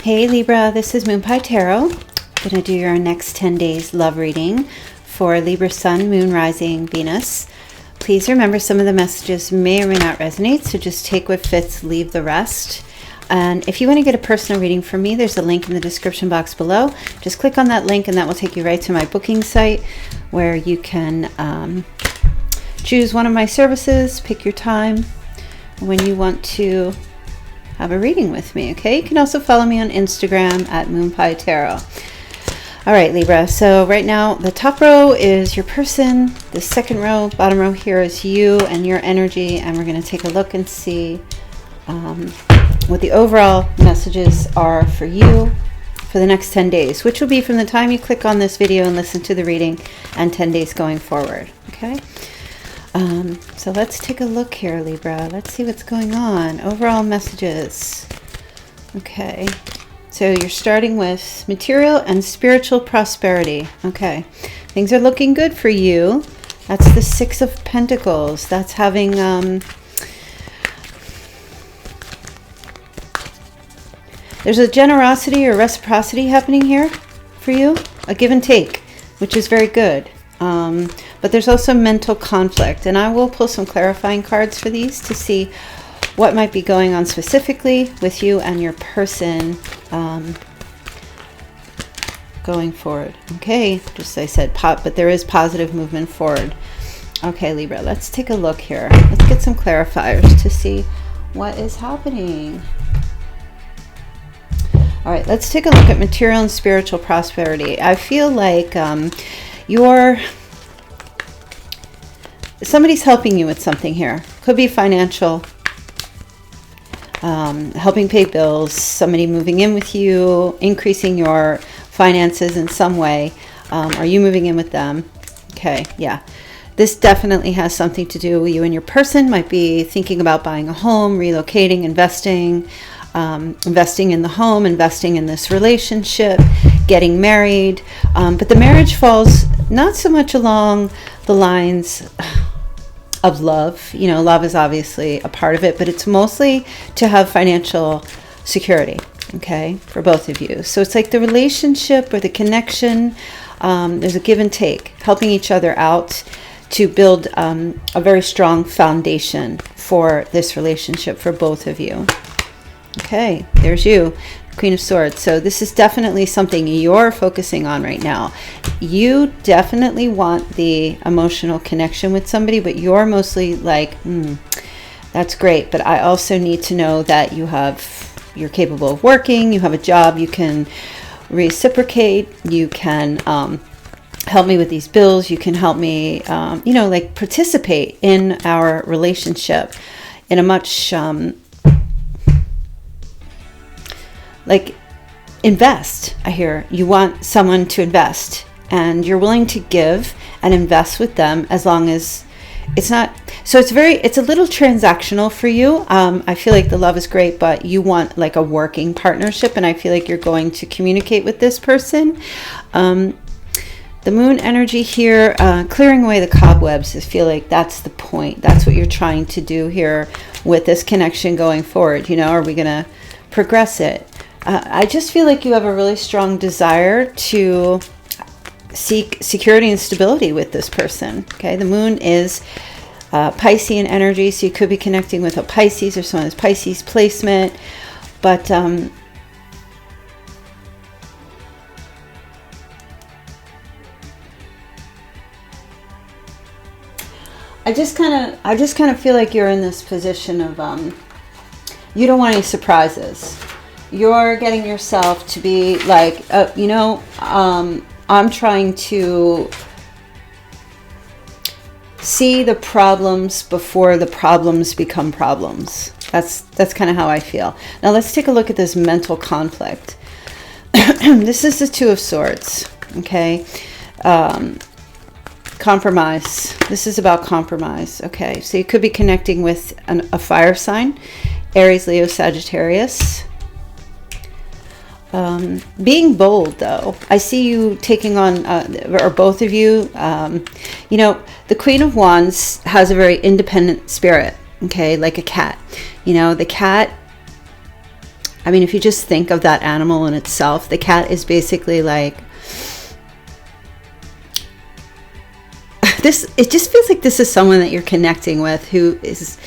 Hey Libra, this is Moonpie Tarot. I'm going to do your next 10 days love reading for Libra Sun, Moon, Rising, Venus. Please remember some of the messages may or may not resonate, so just take what fits, leave the rest. And if you want to get a personal reading from me, there's a link in the description box below. Just click on that link and that will take you right to my booking site where you can choose one of my services, pick your time when you want to have a reading with me, okay? You can also follow me on Instagram at Moonpie Tarot. All right, Libra, so right now the top row is your person, the second row, bottom row here is you and your energy, and we're going to take a look and see what the overall messages are for you for the next 10 days, which will be from the time you click on this video and listen to the reading and 10 days going forward, okay? So let's take a look here, Libra. Let's see what's going on. Overall messages. Okay. So you're starting with material and spiritual prosperity. Okay. Things are looking good for you. That's the Six of Pentacles. That's having, there's a generosity or reciprocity happening here for you. A give and take, which is very good. But there's also mental conflict, and I will pull some clarifying cards for these to see what might be going on specifically with you and your person going forward. Okay, just as I said, but there is positive movement forward. Okay, Libra, let's take a look here. Let's get some clarifiers to see what is happening. All right, let's take a look at material and spiritual prosperity. I feel like somebody's helping you with something here. Could be financial, helping pay bills, somebody moving in with you, increasing your finances in some way. Are you moving in with them? Okay, yeah. This definitely has something to do with you and your person. Might be thinking about buying a home, relocating, investing in the home, investing in this relationship, getting married. But the marriage falls not so much along the lines of love. You know, love is obviously a part of it, but it's mostly to have financial security, okay, for both of you. So it's like the relationship or the connection, there's a give and take, helping each other out to build a very strong foundation for this relationship for both of you. Okay, there's you, Queen of Swords. So this is definitely something you're focusing on right now. You definitely want the emotional connection with somebody, but you're mostly like, that's great, but I also need to know that you're capable of working, you have a job, you can reciprocate, you can help me with these bills, you can help me, like participate in our relationship in a much like invest. I hear you want someone to invest, and you're willing to give and invest with them as long as it's not, so it's a little transactional for you. I feel like the love is great, but you want like a working partnership, and I feel like you're going to communicate with this person. The moon energy here, clearing away the cobwebs. I feel like that's the point. That's what you're trying to do here with this connection going forward. You know, are we going to progress it? I just feel like you have a really strong desire to seek security and stability with this person. Okay, the moon is Piscean energy, so you could be connecting with a Pisces or someone who's Pisces placement. But I just kind of feel like you're in this position of you don't want any surprises. You're getting yourself to be like, I'm trying to see the problems before the problems become problems. That's kind of how I feel. Now let's take a look at this mental conflict. This is the Two of Swords, okay? Compromise. This is about compromise, okay? So you could be connecting with a fire sign, Aries, Leo, Sagittarius. Being bold, though. I see you taking on, or both of you, the Queen of Wands has a very independent spirit, okay, like a cat. You know, the cat I mean, if you just think of that animal in itself, the cat is basically like this. It just feels like this is someone that you're connecting with who is,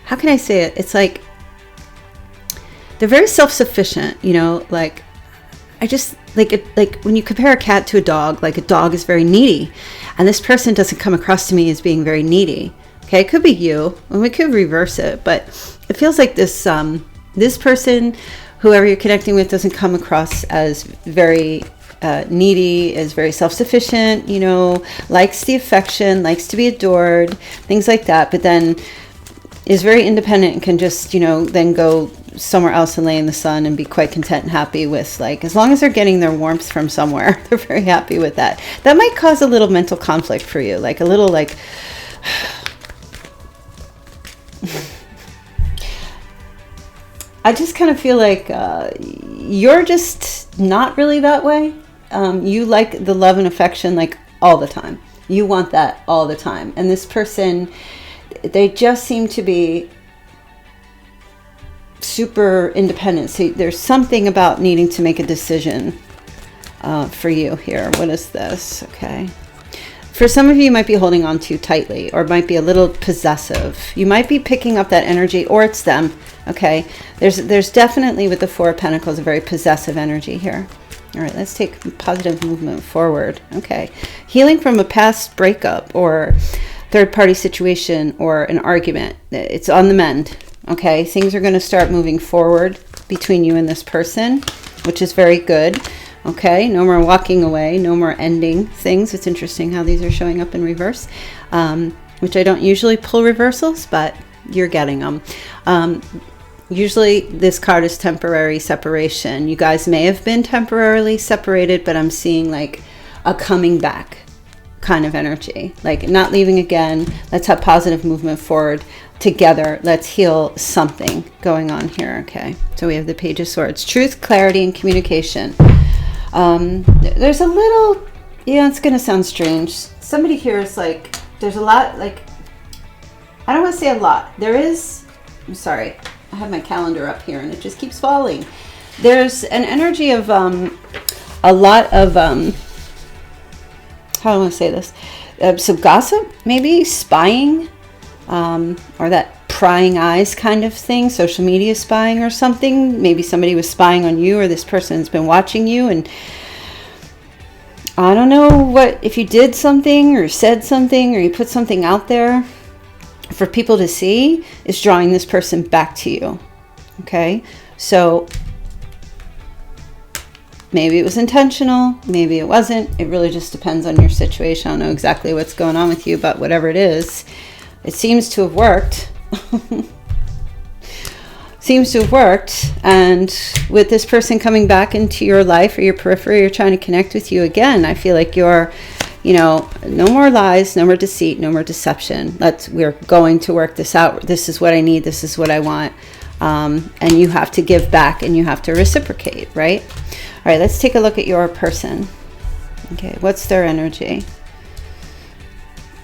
how can I say it? It's like they're very self-sufficient, you know, like I just like when you compare a cat to a dog, like a dog is very needy, and this person doesn't come across to me as being very needy. Okay, it could be you, and we could reverse it, but it feels like this this person, whoever you're connecting with, doesn't come across as very needy, is very self-sufficient, you know, likes the affection, likes to be adored, things like that, but then is very independent and can just, you know, then go somewhere else and lay in the sun and be quite content and happy with, like, as long as they're getting their warmth from somewhere, they're very happy with that. That might cause a little mental conflict for you, like a little like I just kind of feel like you're just not really that way. You like the love and affection like all the time. You want that all the time. And this person, they just seem to be super independent. So there's something about needing to make a decision for you here. What is this? Okay. For some of you, you might be holding on too tightly, or might be a little possessive. You might be picking up that energy, or it's them. Okay. There's definitely, with the Four of Pentacles, a very possessive energy here. All right, let's take positive movement forward. Okay. Healing from a past breakup or third-party situation or an argument. It's on the mend. Okay. Things are going to start moving forward between you and this person, which is very good. Okay, no more walking away, no more ending things. It's interesting how these are showing up in reverse, which I don't usually pull reversals, but you're getting them. Usually this card is temporary separation. You guys may have been temporarily separated, but I'm seeing like a coming back kind of energy, like not leaving again. Let's have positive movement forward together. Let's heal something going on here. Okay, so we have the Page of Swords. Truth, clarity, and communication. There's a little, yeah, it's going to sound strange. Somebody here is like, there's a lot, like, I don't want to say a lot. There is, I'm sorry, I have my calendar up here and it just keeps falling. There's an energy of a lot of, how do I want to say this? Some gossip, maybe spying, or that prying eyes kind of thing, social media spying or something. Maybe somebody was spying on you, or this person's been watching you, and I don't know what, if you did something or said something or you put something out there for people to see, is drawing this person back to you. Okay, so maybe it was intentional, maybe it wasn't. It really just depends on your situation. I don't know exactly what's going on with you, but whatever it is, it seems to have worked. Seems to have worked. And with this person coming back into your life or your periphery, or trying to connect with you again, I feel like you're, you know, no more lies, no more deceit, no more deception. We're going to work this out. This is what I need, this is what I want. And you have to give back and you have to reciprocate, right? All right, let's take a look at your person. Okay, what's their energy?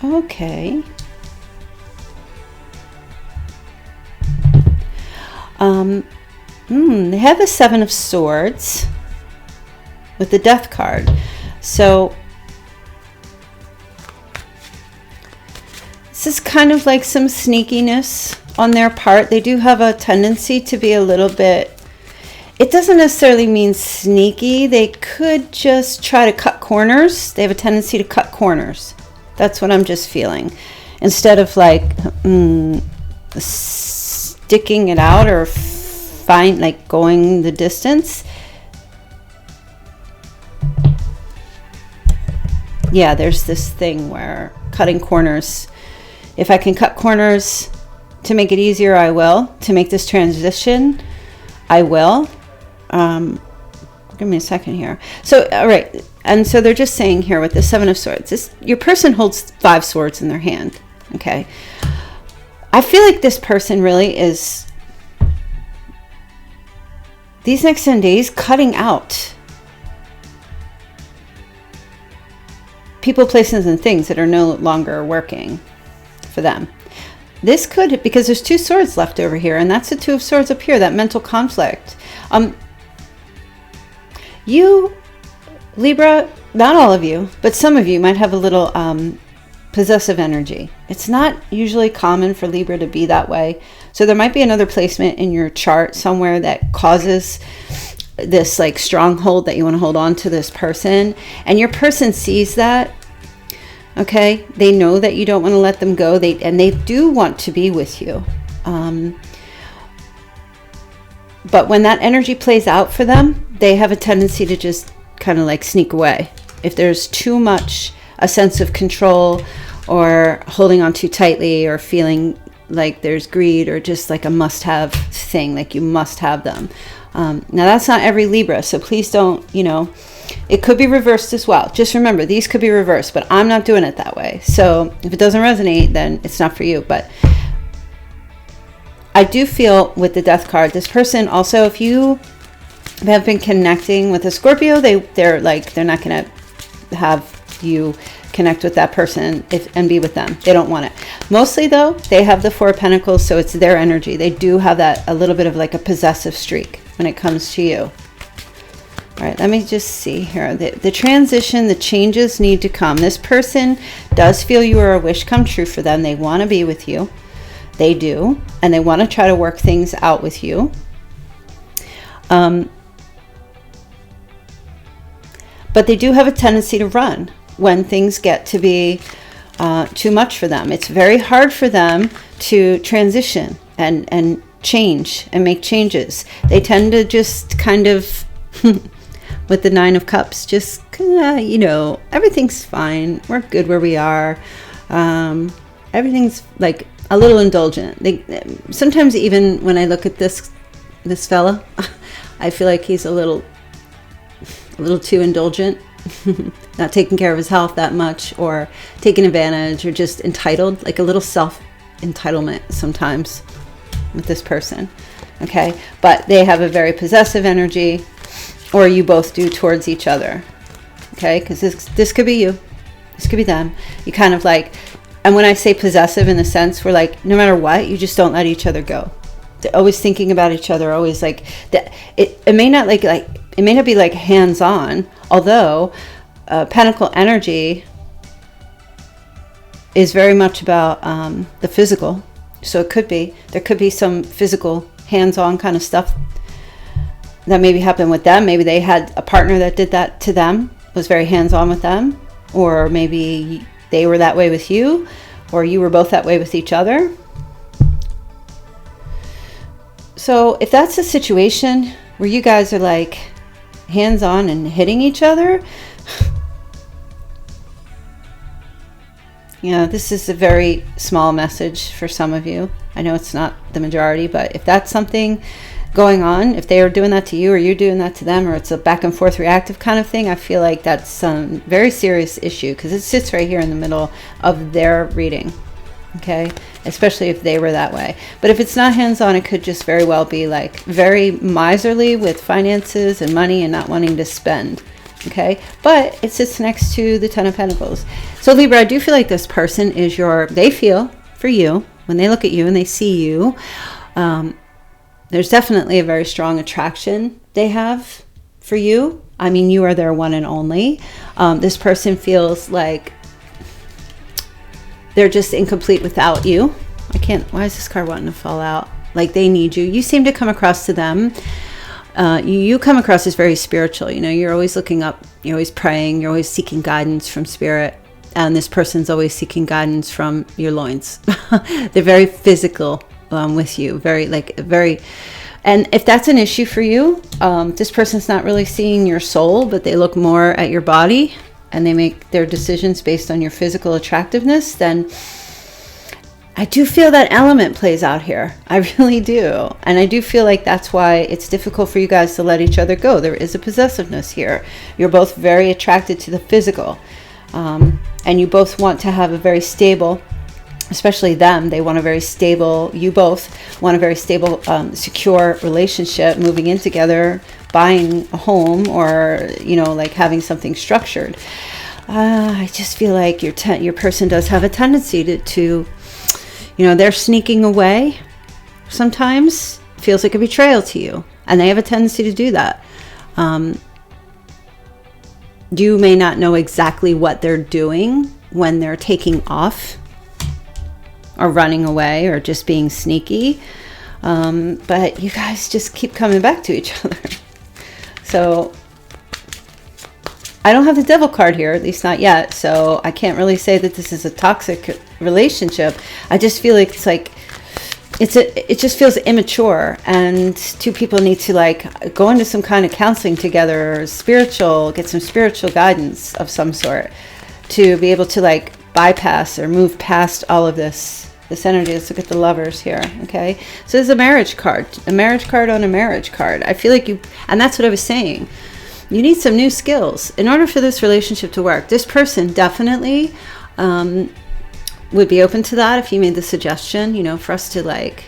Okay. They have the Seven of Swords with the Death card. So this is kind of like some sneakiness on their part. They do have a tendency to be a little bit, it doesn't necessarily mean sneaky. They could just try to cut corners. They have a tendency to cut corners. That's what I'm just feeling. Instead of like sticking it out or like going the distance. Yeah, there's this thing where cutting corners, if I can cut corners to make it easier, I will. To make this transition, I will. Give me a second here. So, all right. And so they're just saying here with the Seven of Swords, your person holds 5 swords in their hand. Okay. I feel like this person really is, these next 10 days, cutting out people, places, and things that are no longer working for them. this could, because there's 2 swords left over here, and that's the 2 of swords up here, that mental conflict. You, Libra, not all of you, but some of you might have a little possessive energy. It's not usually common for Libra to be that way. So there might be another placement in your chart somewhere that causes this like stronghold that you want to hold on to this person. And your person sees that. Okay. They know that you don't want to let them go. And they do want to be with you. But when that energy plays out for them, they have a tendency to just kind of like sneak away. If there's too much a sense of control or holding on too tightly or feeling like there's greed or just like a must-have thing, like you must have them. Now that's not every Libra, so please don't, it could be reversed as well. Just remember, these could be reversed, but I'm not doing it that way. So if it doesn't resonate, then it's not for you. But I do feel with the Death card, this person also, if you have been connecting with a Scorpio, they're not going to have you connect with that person and be with them. They don't want it. Mostly though, they have the 4 of Pentacles, so it's their energy. They do have that a little bit of like a possessive streak when it comes to you. All right, let me just see here. The transition, the changes need to come. This person does feel you are a wish come true for them. They want to be with you. They do. And they want to try to work things out with you. But they do have a tendency to run when things get to be too much for them. It's very hard for them to transition and change and make changes. They tend to just kind of, with the 9 of Cups, just, everything's fine. We're good where we are. Everything's like a little indulgent. Sometimes even when I look at this fella, I feel like he's a little too indulgent. Not taking care of his health that much, or taking advantage, or just entitled, like a little self-entitlement sometimes with this person. Okay, but they have a very possessive energy, or you both do towards each other. Okay, because this could be you, this could be them. You kind of like, and when I say possessive in the sense, we're like, no matter what, you just don't let each other go. They're always thinking about each other, always like that. It may not it may not be like hands-on, although Pentacle energy is very much about the physical. So there could be some physical hands-on kind of stuff that maybe happened with them. Maybe they had a partner that did that to them, was very hands-on with them, or maybe they were that way with you, or you were both that way with each other. So if that's a situation where you guys are like hands-on and hitting each other, this is a very small message for some of you. I know it's not the majority, but if that's something going on, if they are doing that to you or you're doing that to them, or it's a back and forth reactive kind of thing, I feel like that's some very serious issue, because it sits right here in the middle of their reading. Okay, especially if they were that way. But if it's not hands-on, it could just very well be like very miserly with finances and money and not wanting to spend. Okay, but it sits next to the 10 of Pentacles. So Libra, I do feel like this person is they feel for you when they look at you and they see you. There's definitely a very strong attraction they have for you. I mean, you are their one and only. This person feels like they're just incomplete without you. Why is this card wanting to fall out? Like they need you. You seem to come across to them. You come across as very spiritual. You're always looking up. You're always praying. You're always seeking guidance from spirit. And this person's always seeking guidance from your loins. They're very physical with you. And if that's an issue for you, this person's not really seeing your soul, but they look more at your body, and they make their decisions based on your physical attractiveness, then I do feel that element plays out here. I really do. And I do feel like that's why it's difficult for you guys to let each other go. There is a possessiveness here. You're both very attracted to the physical. And you both want to have a very stable, especially them, they want a very stable, you both want a very stable, secure relationship, moving in together, buying a home, or, like having something structured. I just feel like your person does have a tendency to they're sneaking away sometimes. Feels like a betrayal to you, and they have a tendency to do that. You may not know exactly what they're doing when they're taking off or running away or just being sneaky, but you guys just keep coming back to each other. So I don't have the devil card here, at least not yet, so I can't really say that this is a toxic relationship. I just feel like it just feels immature, and two people need to like go into some kind of counseling together, or get some spiritual guidance of some sort to be able to like bypass or move past all of this energy. Let's look at the Lovers here. Okay, so there's a marriage card on a marriage card. I feel like and that's what I was saying. You need some new skills in order for this relationship to work. This person definitely would be open to that if you made the suggestion, for us to like,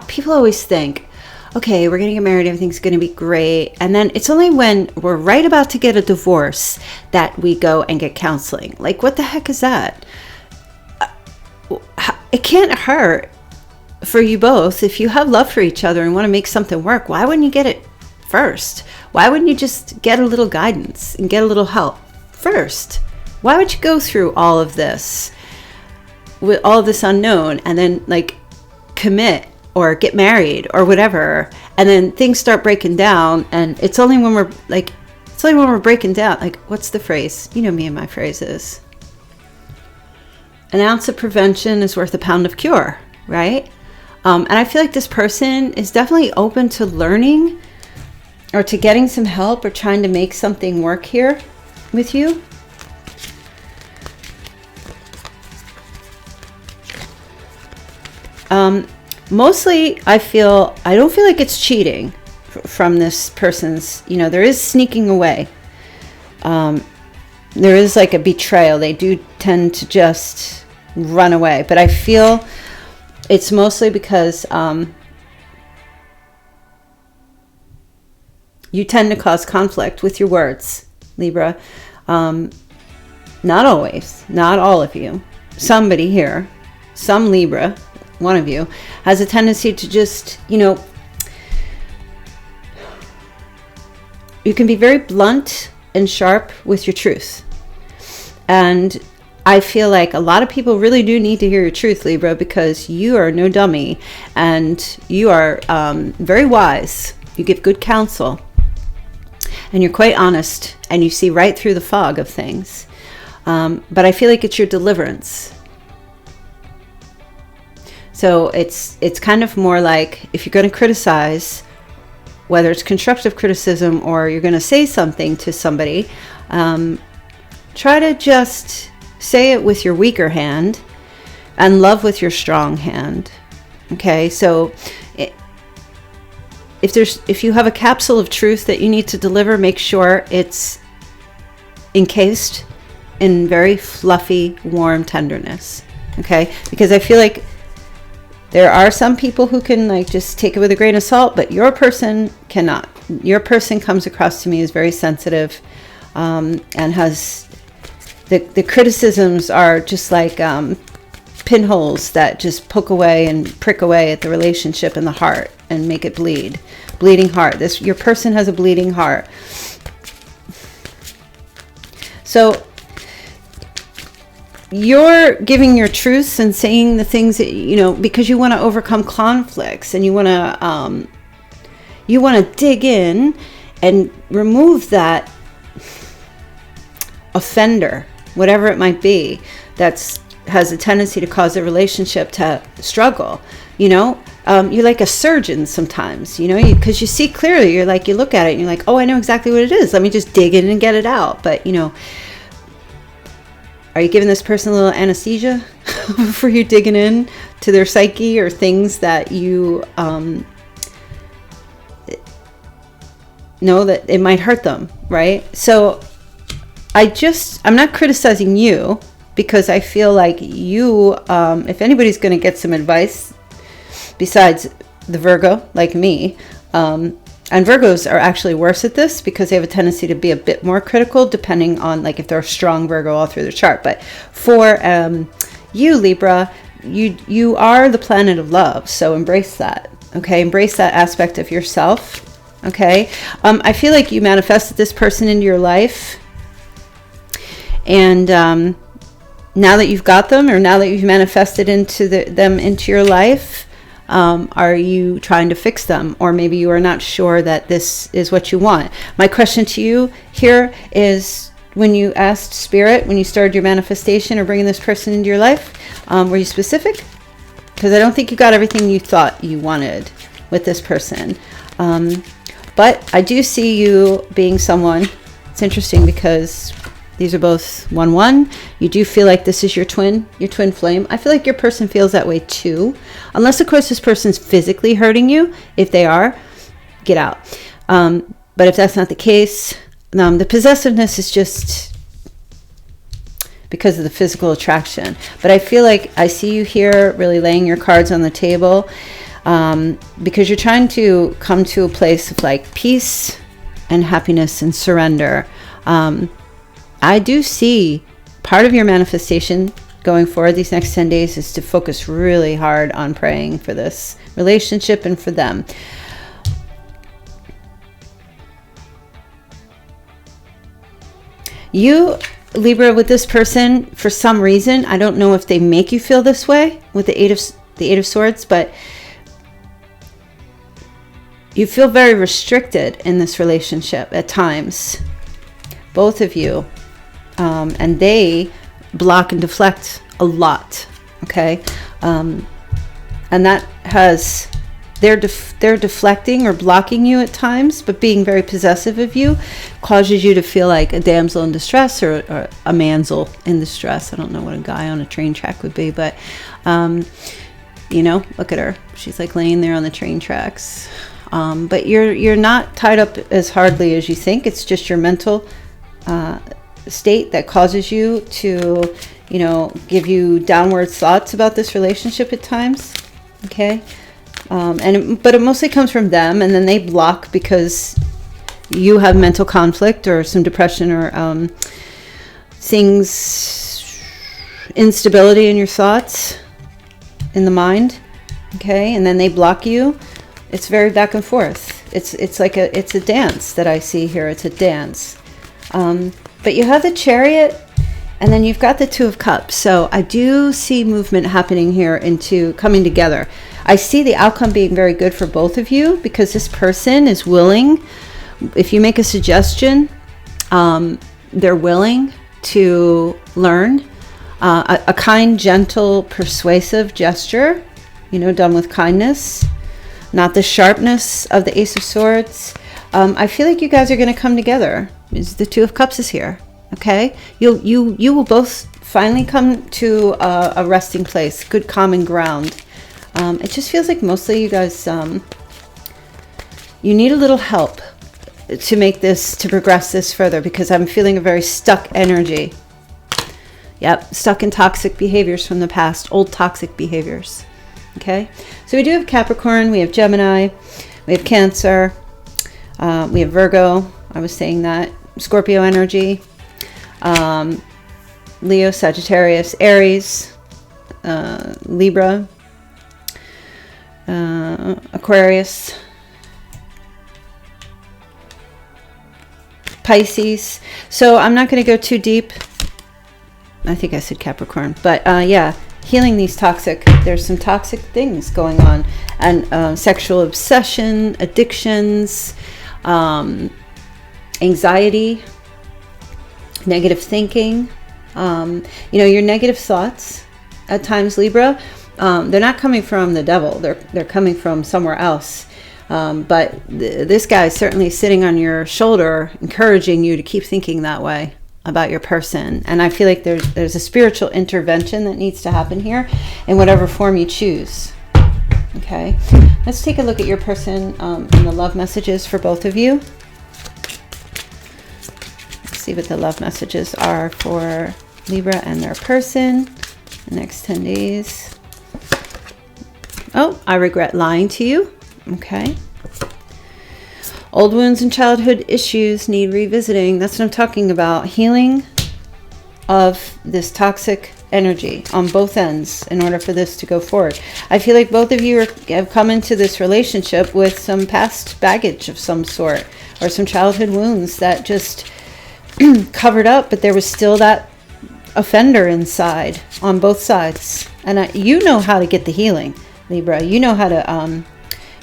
people always think, okay, we're going to get married, everything's going to be great. And then it's only when we're right about to get a divorce that we go and get counseling. Like, what the heck is that? It can't hurt for you both. If you have love for each other and want to make something work, why wouldn't you get it first? Why wouldn't you just get a little guidance and get a little help first? Why would you go through all of this with all of this unknown and then like commit or get married or whatever, and then things start breaking down, and it's only when we're breaking down, like, what's the phrase? You know me and my phrases. An ounce of prevention is worth a pound of cure, right? And I feel like this person is definitely open to learning or to getting some help or trying to make something work here with you. Mostly I don't feel like it's cheating from this person's, there is sneaking away. There is like a betrayal. They do tend to just run away, but I feel it's mostly because you tend to cause conflict with your words, Libra. Not always, not all of you. Somebody here, some Libra, one of you, has a tendency to just, you can be very blunt and sharp with your truth. And I feel like a lot of people really do need to hear your truth, Libra, because you are no dummy and you are very wise. You give good counsel and you're quite honest and you see right through the fog of things. But I feel like it's your deliverance. So it's kind of more like, if you're going to criticize, whether it's constructive criticism or you're going to say something to somebody, try to just say it with your weaker hand and love with your strong hand. Okay, so if you have a capsule of truth that you need to deliver, make sure it's encased in very fluffy, warm tenderness. Okay, because I feel like there are some people who can like just take it with a grain of salt, but your person cannot. Your person comes across to me as very sensitive, and has the criticisms are just like pinholes that just poke away and prick away at the relationship and the heart and make it bleed. Bleeding heart. Your person has a bleeding heart. So you're giving your truths and saying the things that, because you want to overcome conflicts and you want to dig in and remove that offender, whatever it might be, has a tendency to cause a relationship to struggle. You're like a surgeon sometimes, because you see clearly. You're like, you look at it and you're like, oh, I know exactly what it is. Let me just dig in and get it out. But, are you giving this person a little anesthesia before you're digging in to their psyche or things that you know that it might hurt them, right? So I'm not criticizing you, because I feel like you, if anybody's going to get some advice besides the Virgo, like me, and Virgos are actually worse at this because they have a tendency to be a bit more critical, depending on like if they're a strong Virgo all through their chart. But for you, Libra, you are the planet of love, so embrace that. Okay, embrace that aspect of yourself. Okay, I feel like you manifested this person into your life, and now that you've got them, or now that you've manifested them into your life, are you trying to fix them? Or maybe you are not sure that this is what you want. My question to you here is, when you asked Spirit, when you started your manifestation or bringing this person into your life, were you specific? Because I don't think you got everything you thought you wanted with this person. But I do see you being someone. It's interesting because these are both 1-1. You do feel like this is your twin flame. I feel like your person feels that way too. Unless, of course, this person's physically hurting you. If they are, get out. But if that's not the case, the possessiveness is just because of the physical attraction. But I feel like I see you here really laying your cards on the table, because you're trying to come to a place of like peace and happiness and surrender. I do see part of your manifestation going forward these next 10 days is to focus really hard on praying for this relationship and for them. You, Libra, with this person, for some reason, I don't know if they make you feel this way with the Eight of Swords, but you feel very restricted in this relationship at times, both of you, and they block and deflect a lot. Okay, and that has they're deflecting or blocking you at times, but being very possessive of you causes you to feel like a damsel in distress, or a manzel in distress. I don't know what a guy on a train track would be, but you know, look at her. She's like laying there on the train tracks. But you're not tied up as hardly as you think. It's just your mental state that causes you to, you know, give you downward thoughts about this relationship at times. Okay. But it mostly comes from them, and then they block because you have mental conflict or some depression or instability in your thoughts, in the mind. Okay. And then they block you. It's very back and forth. It's like it's a dance that I see here. It's a dance. But you have the Chariot, and then you've got the Two of Cups. So I do see movement happening here into coming together. I see the outcome being very good for both of you, because this person is willing. If you make a suggestion, they're willing to learn. A kind, gentle, persuasive gesture, you know, done with kindness. Not the sharpness of the Ace of Swords. I feel like you guys are going to come together. The Two of Cups is here. Okay, you will both finally come to a resting place, good common ground. It just feels like mostly you guys, you need a little help to make this, to progress this further, because I'm feeling a very stuck energy. Yep, stuck in toxic behaviors from the past, old toxic behaviors. Okay, so we do have Capricorn, we have Gemini, we have Cancer, we have Virgo, I was saying that, Scorpio energy, Leo, Sagittarius, Aries, Libra, Aquarius, Pisces. So I'm not going to go too deep. I think I said Capricorn, but yeah, healing these toxic, there's some toxic things going on, and sexual obsession, addictions, anxiety, negative thinking, you know, your negative thoughts at times, Libra, they're not coming from the devil, they're coming from somewhere else, but this guy is certainly sitting on your shoulder, encouraging you to keep thinking that way about your person. And I feel like there's a spiritual intervention that needs to happen here in whatever form you choose. Okay, let's take a look at your person and the love messages for both of you. Let's see what the love messages are for Libra and their person the next 10 days. Oh, I regret lying to you. Okay. Old wounds and childhood issues need revisiting. That's what I'm talking about. Healing of this toxic energy on both ends in order for this to go forward. I feel like both of you have come into this relationship with some past baggage of some sort, or some childhood wounds that just covered up, but there was still that offender inside on both sides. And you know how to get the healing, Libra. You know how to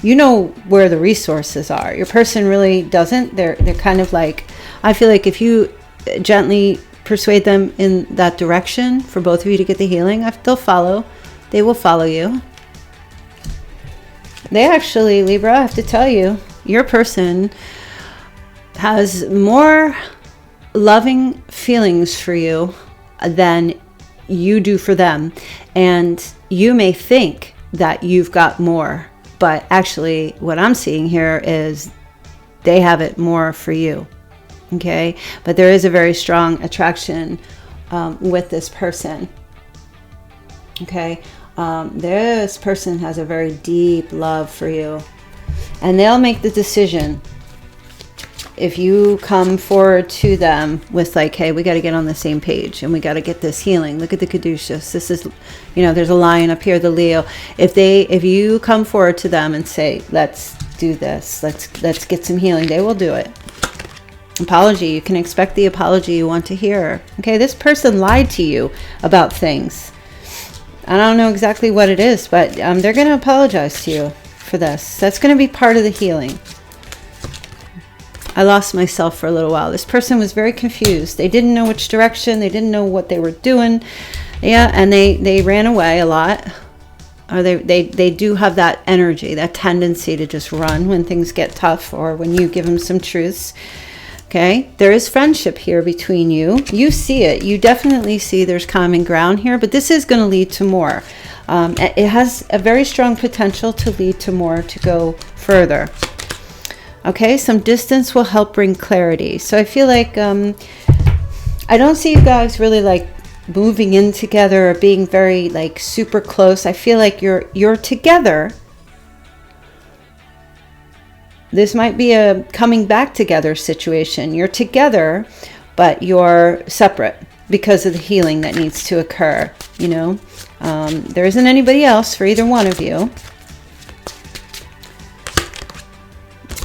you know where the resources are. Your person really doesn't. They're kind of like, I feel like if you gently persuade them in that direction for both of you to get the healing, they'll follow. They will follow you. They actually, Libra, I have to tell you, your person has more loving feelings for you than you do for them. And you may think that you've got more, but actually what I'm seeing here is they have it more for you. Okay, but there is a very strong attraction with this person. Okay, this person has a very deep love for you, and they'll make the decision if you come forward to them with like, hey, we got to get on the same page and we got to get this healing. Look at the caduceus. This is, you know, there's a lion up here, the Leo. If you come forward to them and say, let's do this, let's get some healing, they will do it. Apology, you can expect the apology you want to hear. Okay, this person lied to you about things. I don't know exactly what it is, but they're going to apologize to you for this. That's going to be part of the healing. I lost myself for a little while. This person was very confused. They didn't know which direction. They didn't know what they were doing. Yeah, and they ran away a lot. Or they do have that energy, that tendency to just run when things get tough or when you give them some truths. Okay, there is friendship here between you. You see it. You definitely see there's common ground here, but this is going to lead to more. It has a very strong potential to lead to more, to go further. Okay, some distance will help bring clarity. So I feel like I don't see you guys really like moving in together or being very like super close. I feel like you're together. This might be a coming back together situation. You're together, but you're separate because of the healing that needs to occur. You know, there isn't anybody else for either one of you.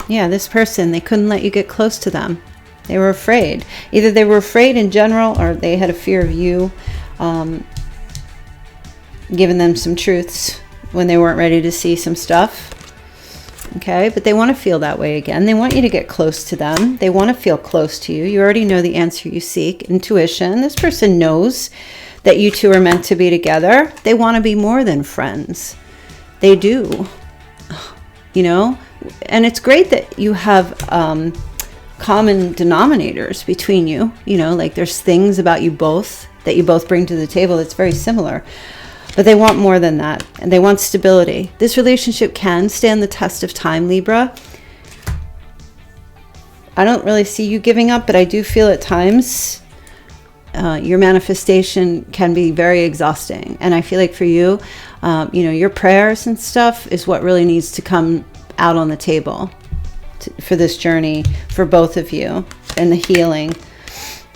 Yeah, this person, they couldn't let you get close to them. They were afraid. Either they were afraid in general, or they had a fear of you giving them some truths when they weren't ready to see some stuff. Okay, but they want to feel that way again. They want you to get close to them. They want to feel close to you. You already know the answer you seek. Intuition. This person knows that you two are meant to be together. They want to be more than friends. They do. You know? And it's great that you have common denominators between you. You know, like there's things about you both that you both bring to the table that's very similar. But they want more than that. And they want stability. This relationship can stand the test of time, Libra. I don't really see you giving up, but I do feel at times your manifestation can be very exhausting. And I feel like for you, you know, your prayers and stuff is what really needs to come out on the table for this journey for both of you and the healing.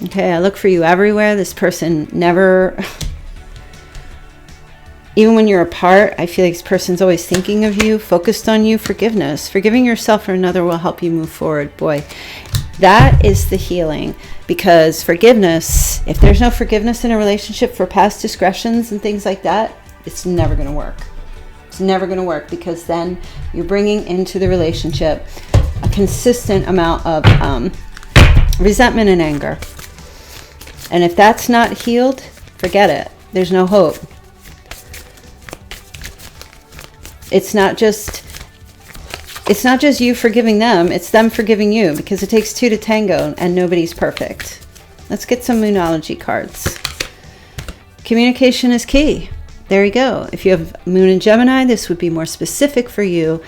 Okay, I look for you everywhere. This person never... Even when you're apart, I feel like this person's always thinking of you, focused on you. Forgiveness. Forgiving yourself or another will help you move forward. Boy, that is the healing. Because forgiveness, if there's no forgiveness in a relationship for past discretions and things like that, it's never going to work. It's never going to work, because then you're bringing into the relationship a consistent amount of resentment and anger. And if that's not healed, forget it. There's no hope. It's not just you forgiving them, it's them forgiving you, because it takes two to tango and nobody's perfect. Let's get some Moonology cards. Communication is key. There you go. If you have Moon in Gemini, this would be more specific for you.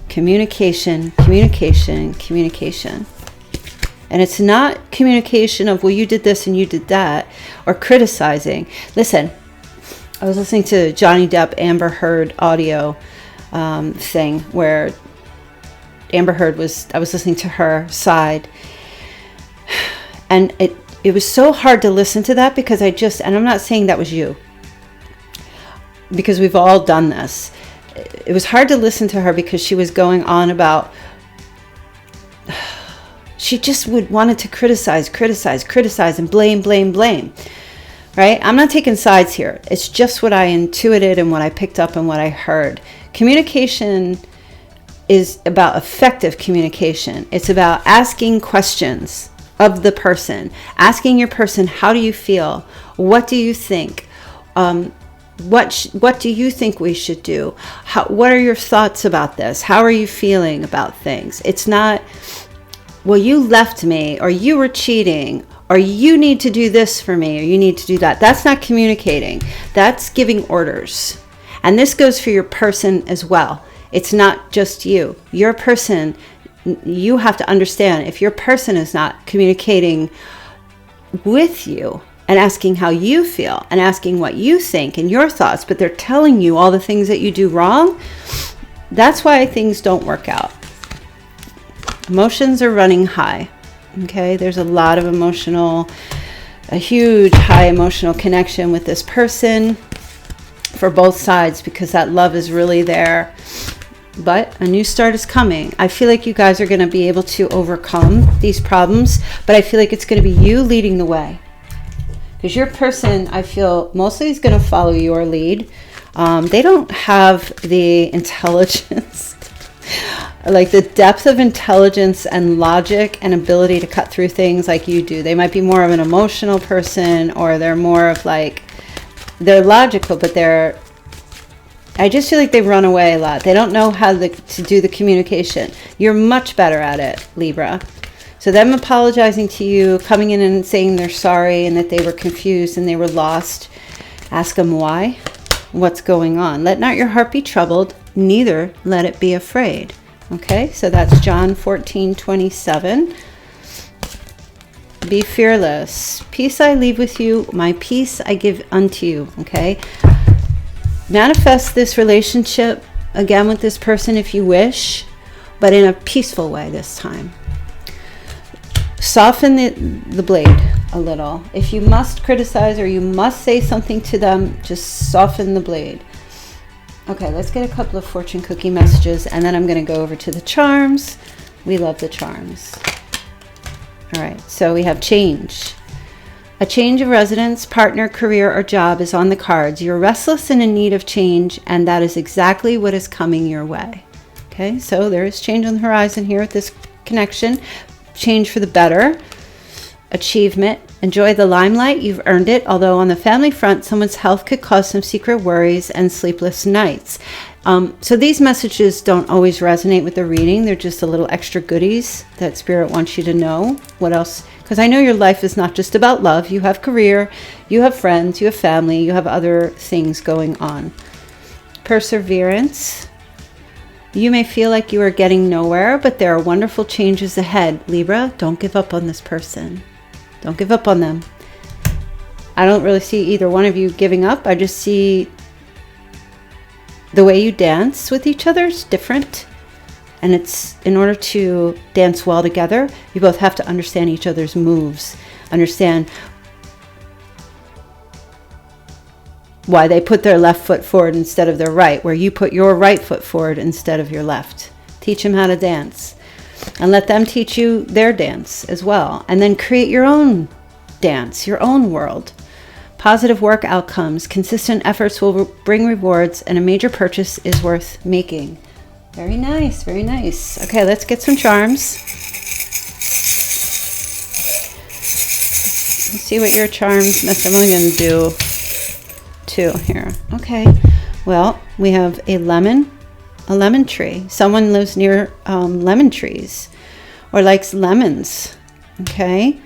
Communication, communication, communication. And it's not communication of, well, you did this and you did that, or criticizing. Listen, I was listening to Johnny Depp, Amber Heard audio thing where Amber Heard I was listening to her side, and it was so hard to listen to that because and I'm not saying that was you, because we've all done this. It was hard to listen to her because she was going on about, she just wanted to criticize and blame. Right? I'm not taking sides here. It's just what I intuited and what I picked up and what I heard. Communication is about effective communication. It's about asking questions of the person. Asking your person, how do you feel? What do you think? What do you think we should do? What are your thoughts about this? How are you feeling about things? It's not, well, you left me, or you were cheating, or you need to do this for me, or you need to do that. That's not communicating. That's giving orders. And this goes for your person as well. It's not just you. Your person, you have to understand, if your person is not communicating with you and asking how you feel and asking what you think and your thoughts, but they're telling you all the things that you do wrong, that's why things don't work out. Emotions are running high. Okay, there's a lot of a huge high emotional connection with this person for both sides, because that love is really there. But a new start is coming. I feel like you guys are going to be able to overcome these problems, but I feel like it's going to be you leading the way. Because your person, I feel, mostly is going to follow your lead. They don't have the intelligence, like the depth of intelligence and logic and ability to cut through things like you do. They might be more of an emotional person, or they're more of like, they're logical, but I just feel like they run away a lot. They don't know how to do the communication. You're much better at it, Libra. So them apologizing to you, coming in and saying they're sorry and that they were confused and they were lost. Ask them why. What's going on? Let not your heart be troubled, neither let it be afraid. Okay, so that's John 14:27. Be fearless. Peace I leave with you, my peace I give unto you. Okay, manifest this relationship again with this person if you wish, but in a peaceful way this time. Soften the blade a little. If you must criticize or you must say something to them, just soften the blade. Okay, let's get a couple of fortune cookie messages, and then I'm going to go over to the charms. We love the charms. All right, so we have change. A change of residence, partner, career, or job is on the cards. You're restless and in need of change, and that is exactly what is coming your way. Okay, so there is change on the horizon here with this connection. Change for the better. Achievement. Enjoy the limelight. You've earned it. Although on the family front, someone's health could cause some secret worries and sleepless nights. So these messages don't always resonate with the reading. They're just a little extra goodies that Spirit wants you to know. What else? Because I know your life is not just about love. You have career, you have friends, you have family, you have other things going on. Perseverance. You may feel like you are getting nowhere, but there are wonderful changes ahead. Libra, don't give up on this person. Don't give up on them. I don't really see either one of you giving up. I just see the way you dance with each other is different. And it's, in order to dance well together, you both have to understand each other's moves. Understand why they put their left foot forward instead of their right, where you put your right foot forward instead of your left. Teach them how to dance. And let them teach you their dance as well. And then create your own dance, your own world. Positive work outcomes. Consistent efforts will bring rewards, and a major purchase is worth making. Very nice, very nice. Okay, let's get some charms. Let's see what your charms, Miss Emily, do too here. Okay, well, we have a lemon tree. Someone lives near lemon trees or likes lemons. Okay,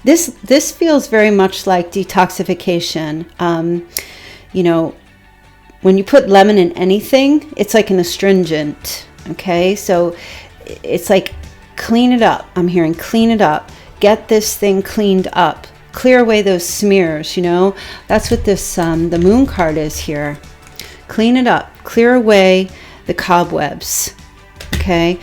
this feels very much like detoxification. You know, when you put lemon in anything, it's like an astringent. Okay, so it's like clean it up. I'm hearing clean it up. Get this thing cleaned up. Clear away those smears, you know. That's what this the moon card is here. Clean it up. Clear away the cobwebs. Okay. Okay.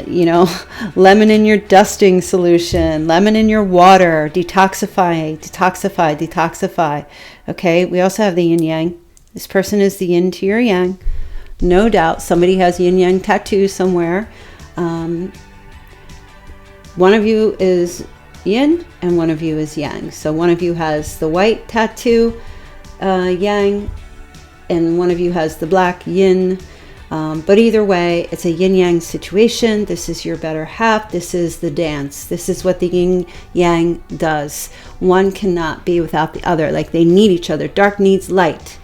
You know, lemon in your dusting solution, lemon in your water, detoxify, detoxify, detoxify. Okay. We also have the yin yang. This person is the yin to your yang. No doubt somebody has yin yang tattoo somewhere. One of you is yin and one of you is yang. So one of you has the white tattoo, yang, and one of you has the black yin. But either way, it's a yin-yang situation. This is your better half. This is the dance. This is what the yin-yang does. One cannot be without the other. Like, they need each other. Dark needs light.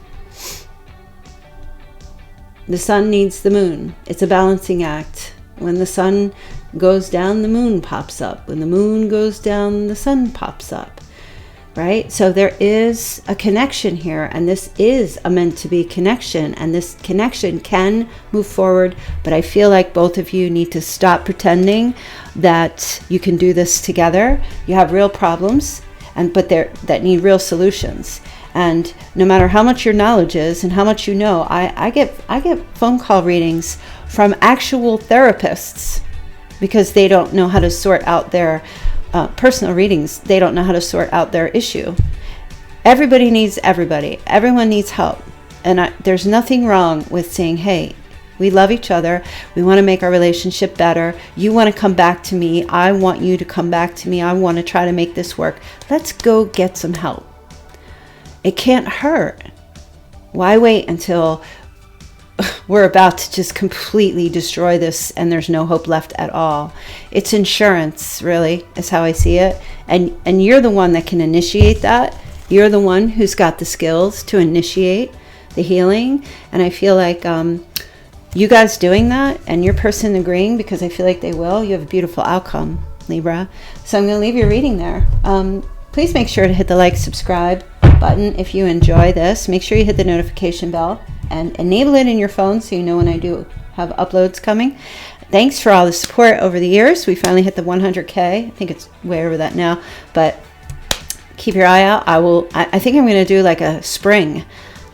The sun needs the moon. It's a balancing act. When the sun goes down, the moon pops up. When the moon goes down, the sun pops up. Right? So there is a connection here, and this is a meant to be connection, and this connection can move forward, but I feel like both of you need to stop pretending that you can do this together. You have real problems, but that need real solutions. And no matter how much your knowledge is and how much you know, I get phone call readings from actual therapists because they don't know how to sort out their personal readings. They don't know how to sort out their issue. Everybody needs everybody. Everyone needs help. And there's nothing wrong with saying, hey, we love each other. We want to make our relationship better. You want to come back to me. I want you to come back to me. I want to try to make this work. Let's go get some help. It can't hurt. Why wait until we're about to just completely destroy this and there's no hope left at all? It's insurance, really, is how I see it. And you're the one that can initiate that. You're the one who's got the skills to initiate the healing. And I feel like you guys doing that and your person agreeing, because I feel like they will, you have a beautiful outcome, Libra. So I'm going to leave your reading there. Please make sure to hit the like, subscribe button if you enjoy this. Make sure you hit the notification bell and enable it in your phone so you know when I do have uploads coming. Thanks for all the support over the years. We finally hit the 100K. I think it's way over that now, but keep your eye out. I think I'm going to do like a spring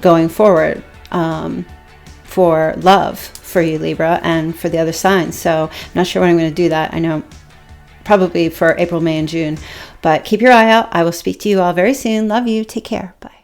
going forward for love for you, Libra, and for the other signs. So I'm not sure when I'm going to do that. I know probably for April, May, and June, but keep your eye out. I will speak to you all very soon. Love you. Take care. Bye.